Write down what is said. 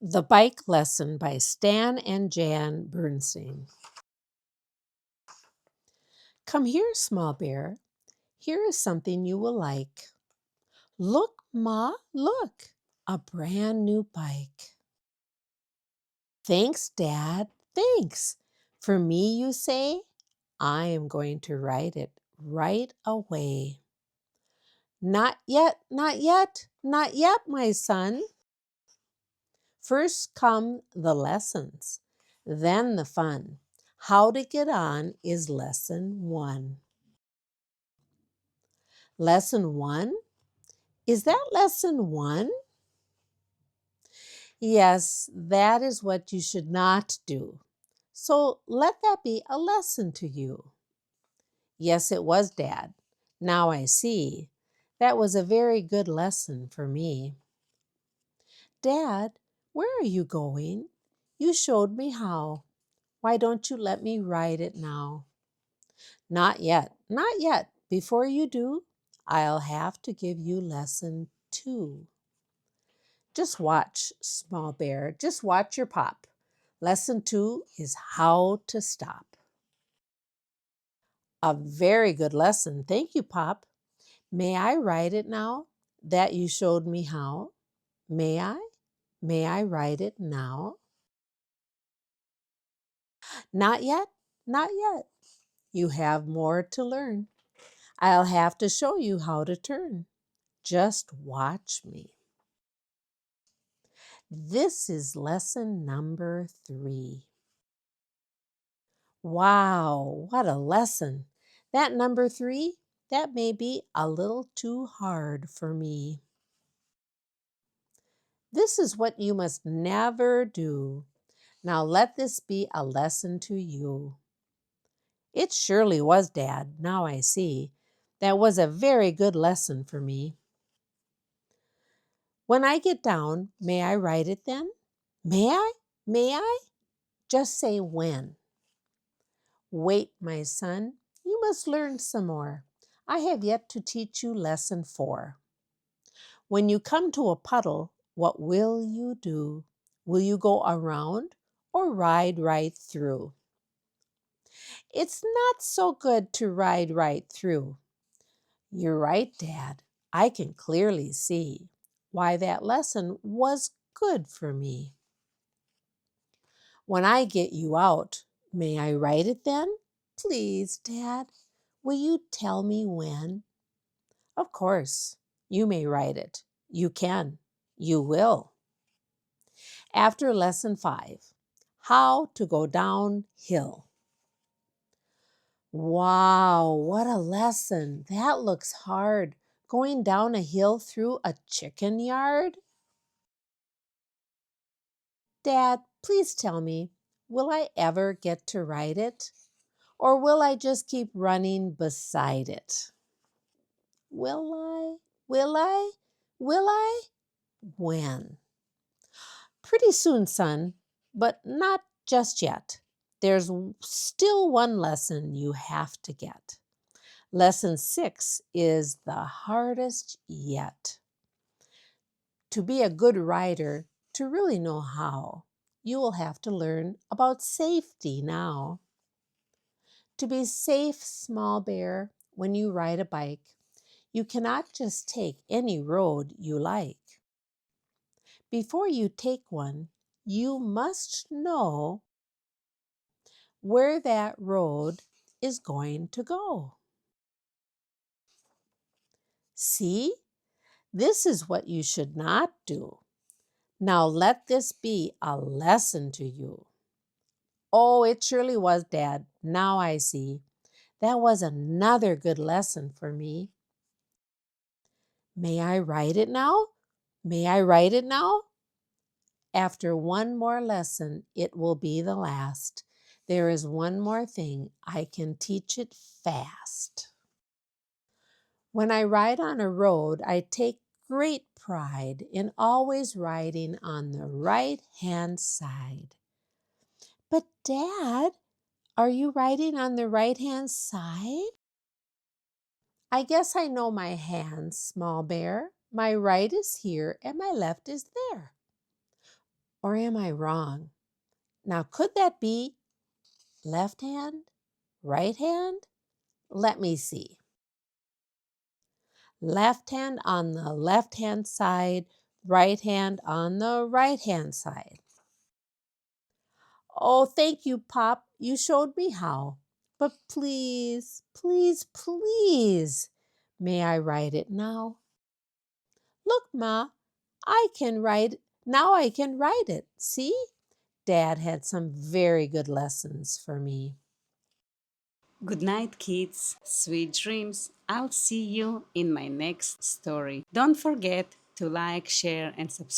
The Bike Lesson by Stan and Jan Berenstain. Come here, small bear. Here is something you will like. Look, Ma, look, a brand new bike. Thanks, Dad, thanks. For me, you say? I am going to ride it right away. Not yet, not yet, not yet, my son. First come the lessons, then the fun. How to get on is lesson 1. Lesson 1? Is that lesson 1? Yes, that is what you should not do. So let that be a lesson to you. Yes, it was, Dad. Now I see. That was a very good lesson for me. Dad, where are you going? You showed me how. Why don't you let me ride it now? Not yet, not yet. Before you do, I'll have to give you lesson 2. Just watch, small bear, just watch your pop. Lesson 2 is how to stop. A very good lesson. Thank you, Pop. May I write it now that you showed me how? May I? May I write it now? Not yet, not yet. You have more to learn. I'll have to show you how to turn. Just watch me. This is lesson number 3. Wow, what a lesson. That number 3, that may be a little too hard for me. This is what you must never do. Now let this be a lesson to you. It surely was, Dad, now I see. That was a very good lesson for me. When I get down, may I write it then? May I? May I? Just say when. Wait, my son, you must learn some more. I have yet to teach you lesson 4. When you come to a puddle, what will you do? Will you go around or ride right through? It's not so good to ride right through. You're right, Dad. I can clearly see why that lesson was good for me. When I get you out, may I write it then? Please, Dad, will you tell me when? Of course, you may write it. You can. You will. After lesson 5, how to go downhill. Wow, what a lesson. That looks hard. Going down a hill through a chicken yard? Dad, please tell me, will I ever get to ride it? Or will I just keep running beside it? Will I? Will I? Will I? When? Pretty soon, son, but not just yet. There's still one lesson you have to get. Lesson 6 is the hardest yet. To be a good rider, to really know how, you will have to learn about safety now. To be safe, small bear, when you ride a bike, you cannot just take any road you like. Before you take one, you must know where that road is going to go. See, this is what you should not do. Now let this be a lesson to you. Oh, it surely was, Dad. Now I see. That was another good lesson for me. May I write it now? May I write it now? After one more lesson, it will be the last. There is one more thing. I can teach it fast. When I ride on a road, I take great pride in always riding on the right-hand side. But Dad, are you riding on the right-hand side? I guess I know my hands, small bear. My right is here and my left is there. Or am I wrong? Now, could that be left hand, right hand? Let me see. Left hand on the left hand side, right hand on the right hand side. Oh, thank you, Pop. You showed me how. But please, please, please, may I write it now? Look, Ma, I can write. Now I can write it. See? Dad had some very good lessons for me. Good night, kids. Sweet dreams. I'll see you in my next story. Don't forget to like, share, and subscribe.